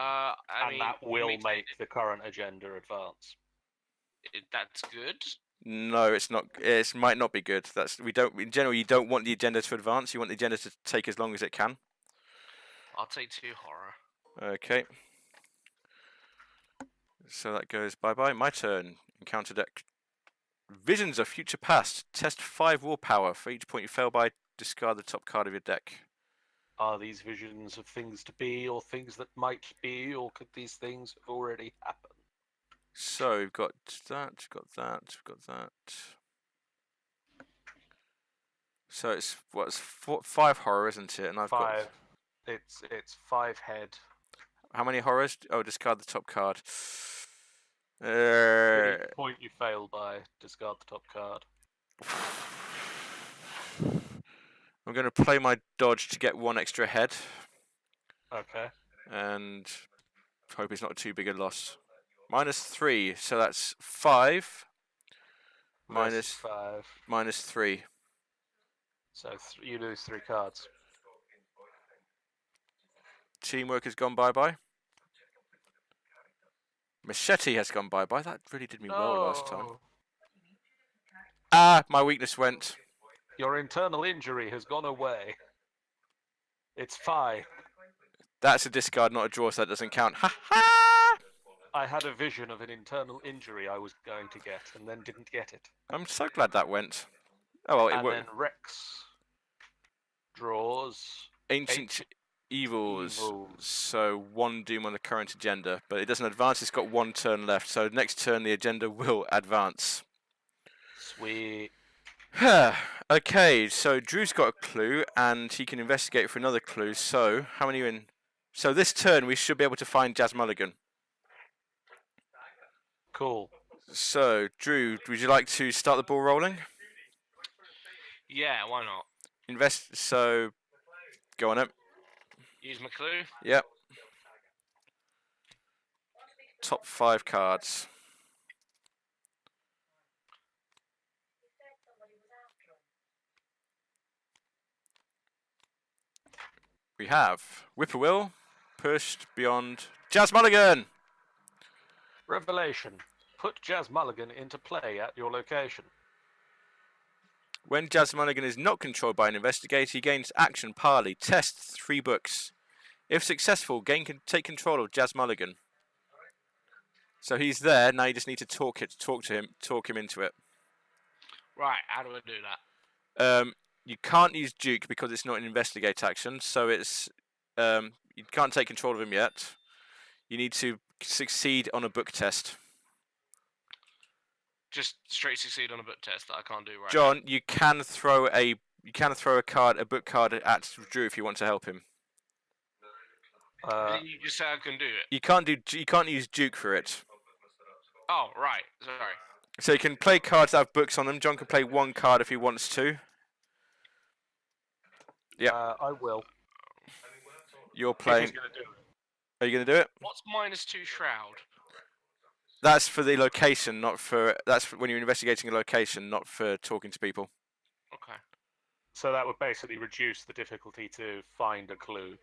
I mean, that will we make the current agenda advance. that's good. No, it's not. It might not be good. We don't. In general, you don't want the agenda to advance. You want the agenda to take as long as it can. I'll take 2 horror. Okay. So that goes bye-bye. My turn. Encounter deck. Visions of future past. Test 5 willpower. For each point you fail by, discard the top card of your deck. Are these visions of things to be or things that might be, or could these things have already happened? So we've got that, we've got that. So it's 5 horror, isn't it? And I've 5. got It's 5 head. how many horrors? Oh, discard the top card. For each point you fail by, discard the top card. I'm going to play my dodge to get 1 extra head. Okay. And hope it's not too big a loss. -3, so that's 5. Versus 5. -3. So you lose 3 cards. Teamwork has gone bye-bye. Machete has gone bye-bye. That really did me well last time. Ah, my weakness went. Your internal injury has gone away. It's 5. That's a discard, not a draw, so that doesn't count. Ha ha! I had a vision of an internal injury I was going to get, and then didn't get it. I'm so glad that went. Oh well, it and worked. then Rex draws Ancient Evils. So 1 doom on the current agenda, but it doesn't advance. It's got 1 turn left. So next turn the agenda will advance. Sweet. Okay, so Drew's got a clue, and he can investigate for another clue. So how many are in? So this turn we should be able to find Jazz Mulligan. Cool. So Drew, would you like to start the ball rolling? Yeah, why not? So go on it. Use my clue. Yep. Top 5 cards. We have Whippoorwill, pushed beyond Jazz Mulligan. Revelation. Put Jazz Mulligan into play at your location. When Jazz Mulligan is not controlled by an investigator, he gains action parley. Test 3 books. If successful, can take control of Jazz Mulligan. So he's there. Now you just need to talk him into it. Right. How do I do that? You can't use Duke because it's not an investigate action. So it's you can't take control of him yet. You need to succeed on a book test. Just straight succeed on a book test that I can't do right John, now. you can throw a book card at Drew if you want to help him. You just say I can do it. You can't use Duke for it. Oh, right. Sorry. So you can play cards that have books on them. John can play 1 card if he wants to. Yeah. I will. You're playing. He's gonna do it. Are you going to do it? What's -2 shroud? That's for the location, not for. That's for when you're investigating a location, not for talking to people. Okay. So that would basically reduce the difficulty to find a clue.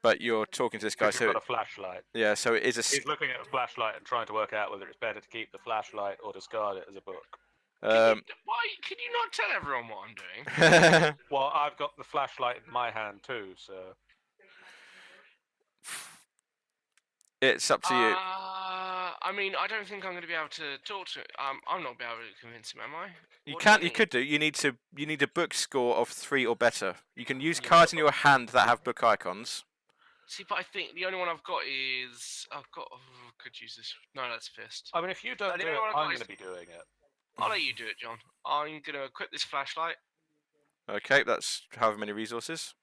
But you're talking to this guy, He's got a flashlight. Yeah, so it is a. He's looking at a flashlight and trying to work out whether it's better to keep the flashlight or discard it as a book. Why can you not tell everyone what I'm doing? Well, I've got the flashlight in my hand too, so. It's up to you. I mean, I don't think I'm going to be able to talk to. I'm not be able to convince him, am I? You can't. You could do. You need a book score of 3 or better. You can use cards in your hand that have book icons. See, but I think the only one I've got is I could use this. No, that's fist. I mean, if you don't do it, I'm going to be doing it. I'll let you do it, John. I'm going to equip this flashlight. Okay, that's however many resources.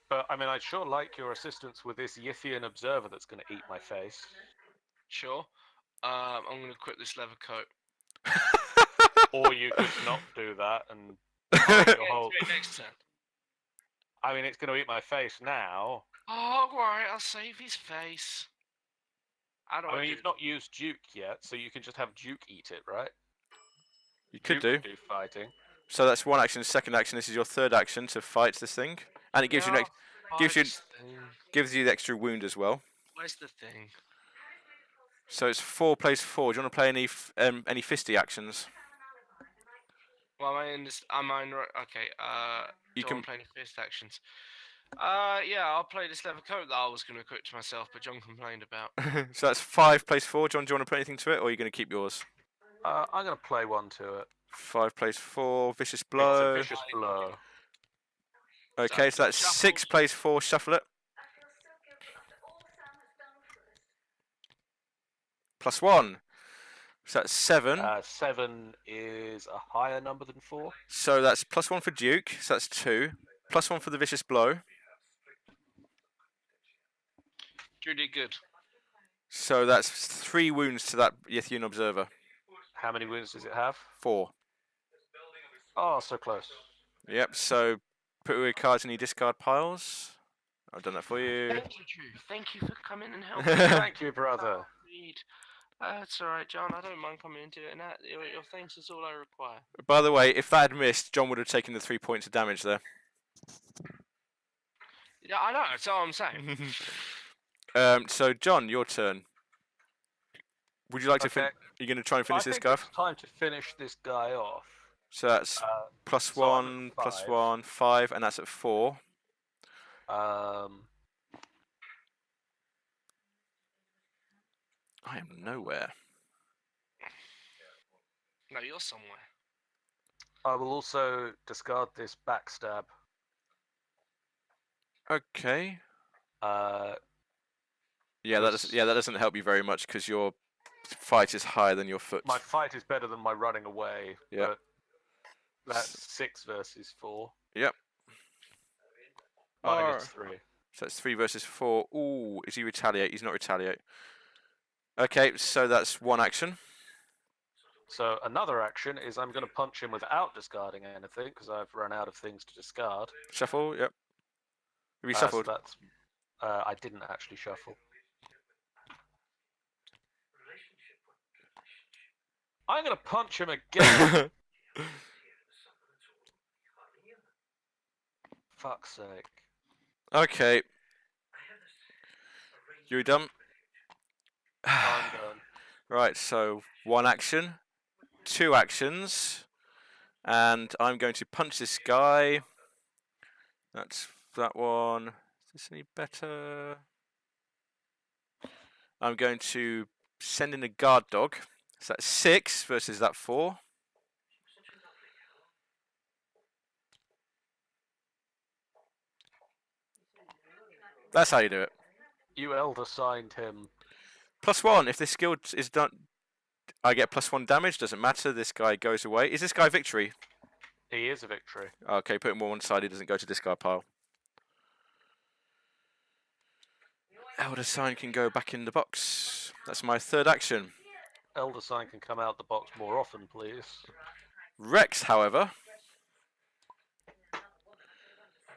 But, I mean, I'd sure like your assistance with this Yithian observer that's going to eat my face. Sure. I'm going to equip this leather coat. Or you could not do that and... next turn. I mean, it's going to eat my face now. Oh, right, I'll save his face. I mean, you've not used Duke yet, so you can just have Duke eat it, right? You could do fighting. So that's 1 action. Second action. This is your 3rd action to fight this thing, and it gives you Gives you- this thing. Gives you the extra wound as well. Where's the thing? So it's 4 plays 4. Do you want to play any fisty actions? Well, am I in this? Am I in? Okay. You John can- playing fist actions. Yeah, I'll play this leather coat that I was going to equip to myself, but John complained about. So that's 5 plays 4. John, do you want to put anything to it, or are you going to keep yours? I'm going to play one to it. 5 plays 4. Vicious It's blow. a vicious blow. Okay, so that's 6 shuffles. plays 4. Shuffle it. +1. So that's 7. 7 is a higher number than 4. So that's +1 for Duke. So that's 2. +1 for the vicious blow. You did good. So that's 3 wounds to that Yethian observer. How many wounds does it have? 4. Oh, so close. Yep. So put away cards in your discard piles. I've done that for you. Thank you, Drew. Thank you for coming and helping. Thank you, brother. Read. That's alright, John. I don't mind coming into it, and that your thanks is all I require. By the way, if that had missed, John would have taken the 3 points of damage there. Yeah, I know. That's all I'm saying. So John, your turn. Would you like to Okay. You're going to try and finish I this think guy? it's time to finish this guy off. So that's +1, so I'm at +1, 5, and that's at 4. I am nowhere. No, you're somewhere. I will also discard this backstab. Okay. Uh, Yeah, that doesn't help you very much because your fight is higher than your foot. my fight is better than my running away. Yep. But that's 6 versus 4. Yep. Minus 3. So that's 3 versus 4. Ooh, is he retaliate? He's not retaliate. Okay, so that's 1 action. So another action is I'm going to punch him without discarding anything because I've run out of things to discard. Shuffle, yep. Have you So shuffled? that's, I didn't actually shuffle. I'm going to punch him again. Fuck's sake. Okay. You done? I'm done. Right, so 1 action, 2 actions, and I'm going to punch this guy. That's that one. Is this any better? I'm going to send in a guard dog. So that's 6 versus that 4. That's how you do it. You elder signed him. +1. If this skill is done, I get +1 damage. Doesn't matter. This guy goes away. Is this guy victory? He is a victory. Okay, put him on one side. He doesn't go to discard pile. Elder sign can go back in the box. That's my 3rd action. Elder sign can come out the box more often, please. Rex, however.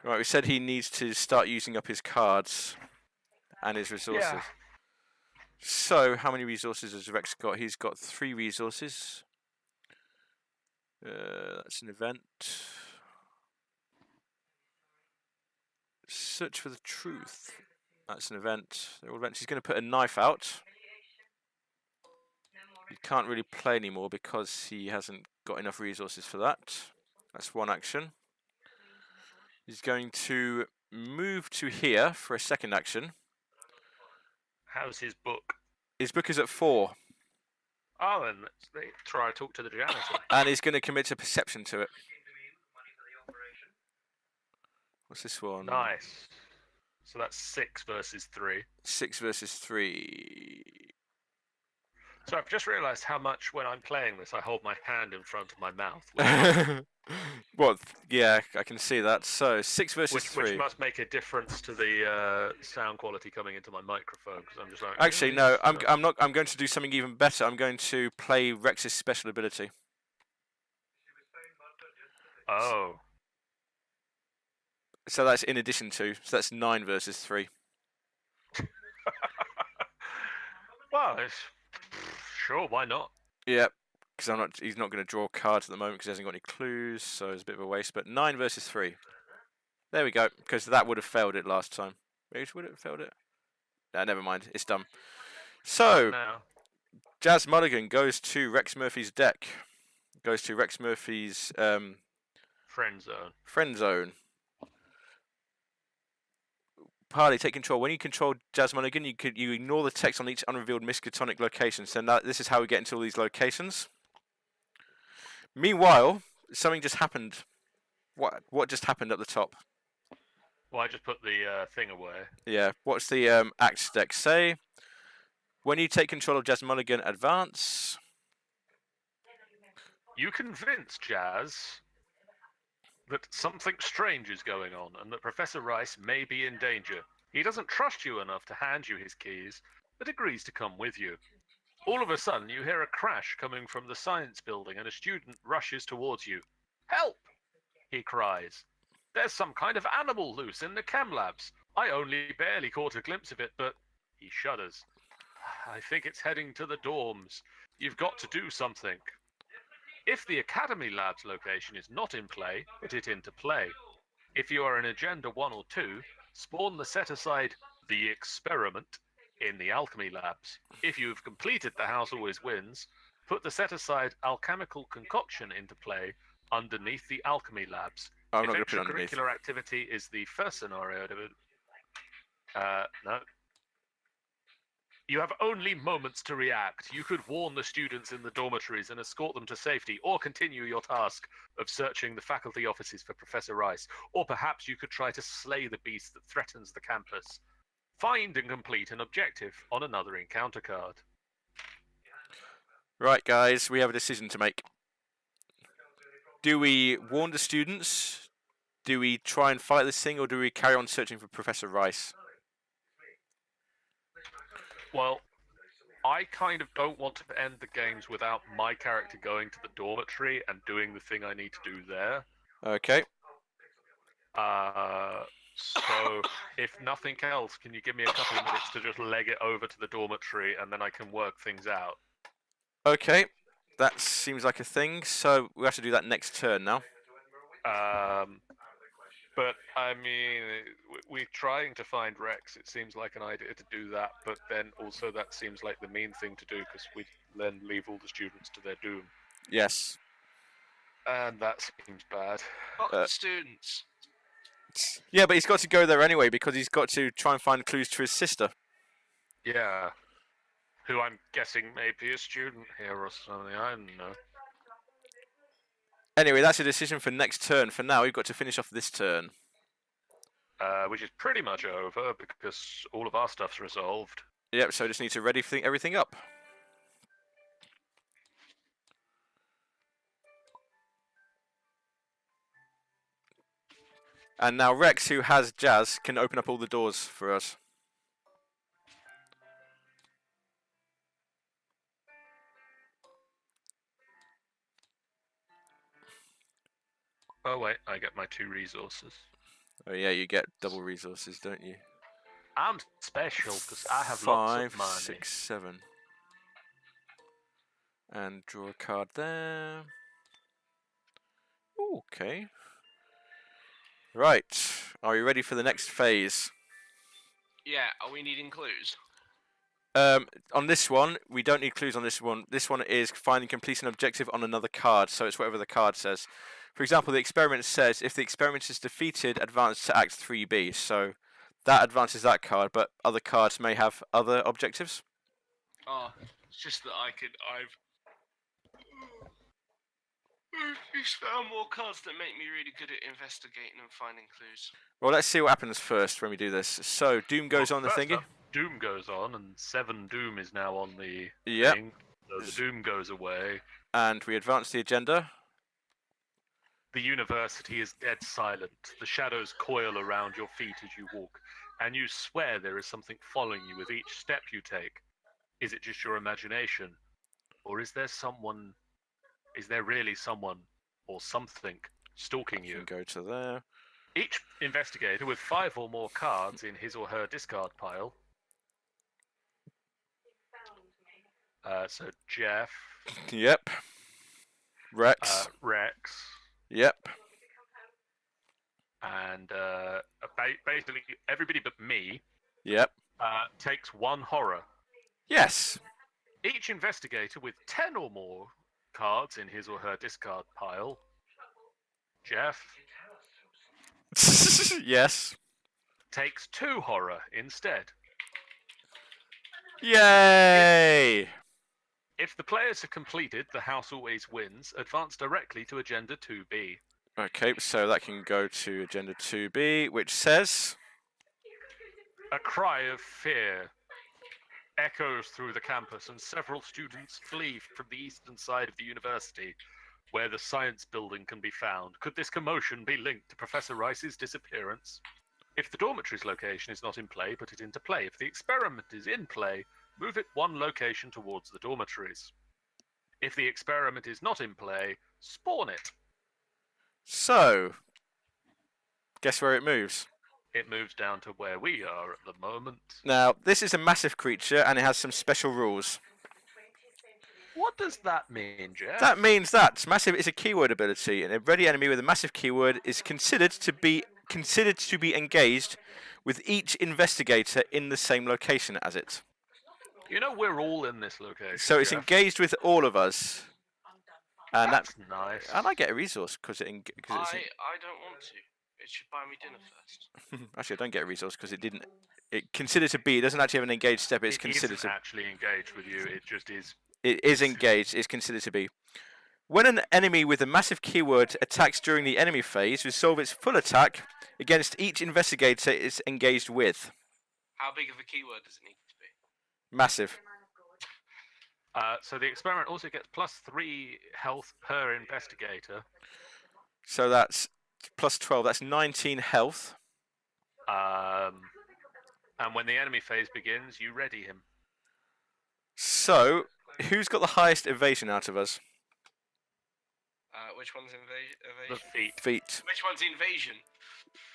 Right, we said he needs to start using up his cards and his resources. Yeah. So, how many resources has Rex got? He's got 3 resources. That's an event. Search for the truth. That's an event. They're all events. He's going to put a knife out. He can't really play anymore because he hasn't got enough resources for that. That's 1 action. He's going to move to here for a 2nd action. How's his book? His book is at 4. Oh, then let's try to talk to the janitor. And he's going to commit a perception to it. What's this one? Nice. So that's 6 versus 3. 6 versus 3. So I've just realised how much when I'm playing this I hold my hand in front of my mouth. What? Yeah, I can see that. So 6 versus 3. Which must make a difference to the sound quality coming into my microphone because I'm just like. Actually, no. I'm not. I'm going to do something even better. I'm going to play Rex's special ability. Oh. So that's in addition to. So that's 9 versus 3. Well, sure, why not? Yep. Because he's not going to draw cards at the moment because he hasn't got any clues. So it's a bit of a waste. But 9 versus 3. There we go, because that would have failed it last time. Which would it have failed it? Nah, never mind. It's done. So, Now, Jazz Mulligan goes to Rex Murphy's deck. Goes to Rex Murphy's friend zone. friend zone. Parley, take control. When you control Jazz Mulligan, you ignore the text on each unrevealed miskatonic location. So now this is how we get into all these locations. Meanwhile, something just happened. What just happened at the top? Well, I just put the thing away. Yeah. What's the act deck say? When you take control of Jazz Mulligan, advance. You convince Jazz that something strange is going on and that Professor Rice may be in danger. He doesn't trust you enough to hand you his keys, but agrees to come with you. All of a sudden, you hear a crash coming from the science building and a student rushes towards you. "Help!" he cries. "There's some kind of animal loose in the chem labs. I only barely caught a glimpse of it, but..." He shudders. "I think it's heading to the dorms. You've got to do something." If the Academy Labs location is not in play, put it into play. If you are in Agenda 1 or 2, spawn the set-aside The Experiment in the Alchemy Labs. If you have completed The House Always Wins, put the set-aside Alchemical Concoction into play underneath the Alchemy Labs. I'm If not going to put it underneath. extracurricular activity is the first scenario, no. You have only moments to react. You could warn the students in the dormitories and escort them to safety, or continue your task of searching the faculty offices for Professor Rice, or perhaps you could try to slay the beast that threatens the campus. Find and complete an objective on another encounter card. Right, guys, we have a decision to make. Do we warn the students? Do we try and fight this thing, or do we carry on searching for Professor Rice? Well, I kind of don't want to end the games without my character going to the dormitory and doing the thing I need to do there. Okay. So, if nothing else, can you give me a couple of minutes to just leg it over to the dormitory and then I can work things out? Okay. That seems like a thing, so we have to do that next turn now. But, I mean, we're trying to find Rex. It seems like an idea to do that, but then also that seems like the mean thing to do because we then leave all the students to their doom. Yes. And that seems bad. Fuck the students. Yeah, but he's got to go there anyway because he's got to try and find clues to his sister. Yeah. Who I'm guessing may be a student here or something, I don't know. Anyway, that's a decision for next turn. For now, we've got to finish off this turn. Which is pretty much over because all of our stuff's resolved. Yep, so I just need to ready everything up. And now Rex, who has Jazz, can open up all the doors for us. Oh wait, I get my 2 resources. Oh yeah, you get double resources, don't you? I'm special because I have lots of money. 5, 6, 7. And draw a card there. Ooh, okay. Right, are you ready for the next phase? Yeah, are we needing clues? On this one, we don't need clues on this one. This one is find and complete an objective on another card, so it's whatever the card says. For example, the experiment says, if the experiment is defeated, advance to Act 3B. So that advances that card, but other cards may have other objectives. Oh, it's just that I've found more cards that make me really good at investigating and finding clues. Well, let's see what happens first when we do this. So Doom goes on the First thingy. up, Doom goes on, and 7 Doom is now on the Yep. thing. So the Doom goes away. And we advance the agenda. The university is dead silent. The shadows coil around your feet as you walk, and you swear there is something following you with each step you take. Is it just your imagination? Or is there someone... Is there really someone or something stalking you? Go to there. Each investigator with 5 or more cards in his or her discard pile. So Geoff. Yep. Rex. Rex. Yep. And basically, everybody but me Yep. takes 1 horror. Yes. Each investigator with 10 or more cards in his or her discard pile, Geoff, Yes. takes 2 horror instead. Yay! If the players have completed The House Always Wins, advance directly to Agenda 2B. Okay, so that can go to Agenda 2B, which says... A cry of fear echoes through the campus, and several students flee from the eastern side of the university, where the science building can be found. Could this commotion be linked to Professor Rice's disappearance? If the dormitory's location is not in play, put it into play. If the experiment is in play, move it 1 location towards the dormitories. If the experiment is not in play, spawn it. So, guess where it moves? It moves down to where we are at the moment. Now, this is a massive creature, and it has some special rules. What does that mean, Geoff? That means that massive is a keyword ability, and a ready enemy with a massive keyword is considered to be engaged with each investigator in the same location as it. You know, we're all in this location. So it's Geoff. engaged with all of us, and That's nice. and I get a resource because I don't want to. It should buy me dinner first. actually I don't get a resource because it didn't. It considered to be. It doesn't actually have an engaged step. It's It considered isn't to. actually engaged with you. It just is. It is engaged. It's considered to be. When an enemy with a massive keyword attacks during the enemy phase, resolve its full attack against each investigator it's engaged with. How big of a keyword does it need to be? Massive. So the experiment also gets +3 health per investigator. So that's plus 12. That's 19 health. And when the enemy phase begins, you ready him. So, who's got the highest evasion out of us? Which one's The evasion? feet. Feet. Which one's invasion?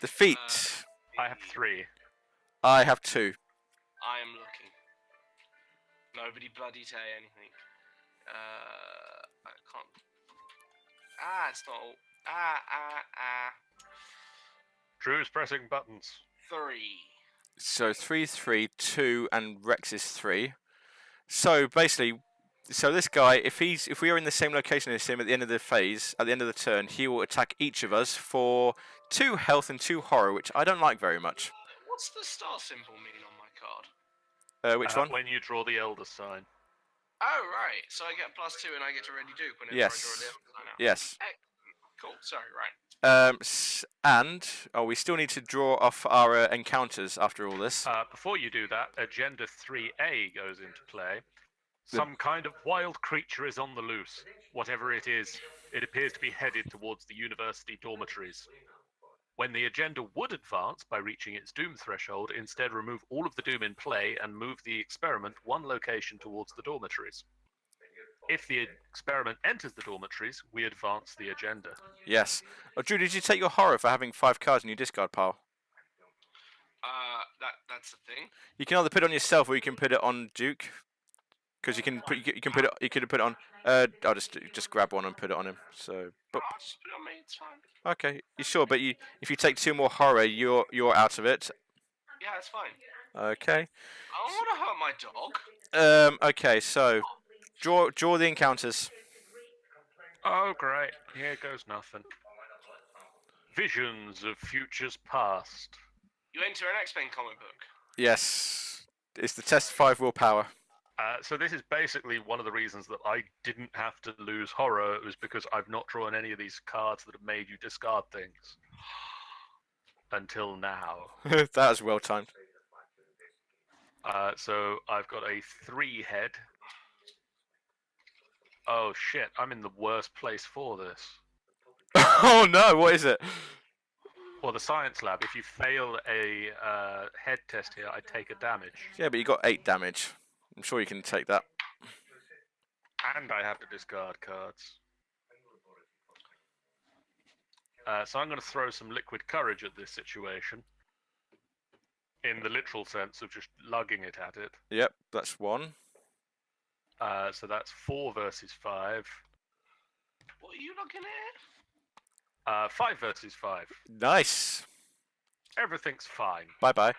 The feet. I have 3. I have 2. I am looking. Nobody bloody say anything. I can't. It's not all. Drew's pressing buttons. 3. So 3, 3, 2, and Rex is 3. So basically, this guy, if we are in the same location as him at the end of the phase, at the end of the turn, he will attack each of us for 2 health and 2 horror, which I don't like very much. What's the star symbol mean on my card? Which one? When you draw the Elder sign. Oh, right. So I get +2 and I get to Ready Duke whenever Yes. I draw the other sign out. Yes. Cool. Sorry, right. We still need to draw off our encounters after all this. Before you do that, Agenda 3A goes into play. Some kind of wild creature is on the loose. Whatever it is, it appears to be headed towards the university dormitories. When the agenda would advance by reaching its doom threshold, instead remove all of the doom in play and move the experiment 1 location towards the dormitories. If the experiment enters the dormitories, we advance the agenda. Yes. Oh, Drew, did you take your horror for having 5 cards in your discard pile? That's the thing. You can either put it on yourself or you can put it on Duke. Because you can put you could put it on. I'll just grab one and put it on him. So, but I'll just put it on me. It's fine. okay, you sure? But if you take 2 more horror, you're out of it. Yeah, it's fine. Okay. I don't want to hurt my dog. Okay. So, draw the encounters. Oh, great. Here goes nothing. Visions of futures past. You enter an X-Men comic book. Yes. It's the test 5 willpower. So this is basically one of the reasons that I didn't have to lose horror. It was because I've not drawn any of these cards that have made you discard things. Until now. That was well timed. So I've got a 3 head. Oh shit, I'm in the worst place for this. Oh no, what is it? Well, the science lab, if you fail a head test here, I take a damage. Yeah, but you got 8 damage. I'm sure you can take that. And I have to discard cards. So I'm going to throw some liquid courage at this situation. In the literal sense of just lugging it at it. Yep, that's 1. So that's 4 versus 5. What are you looking 5 versus 5. Nice. Everything's fine. Bye bye.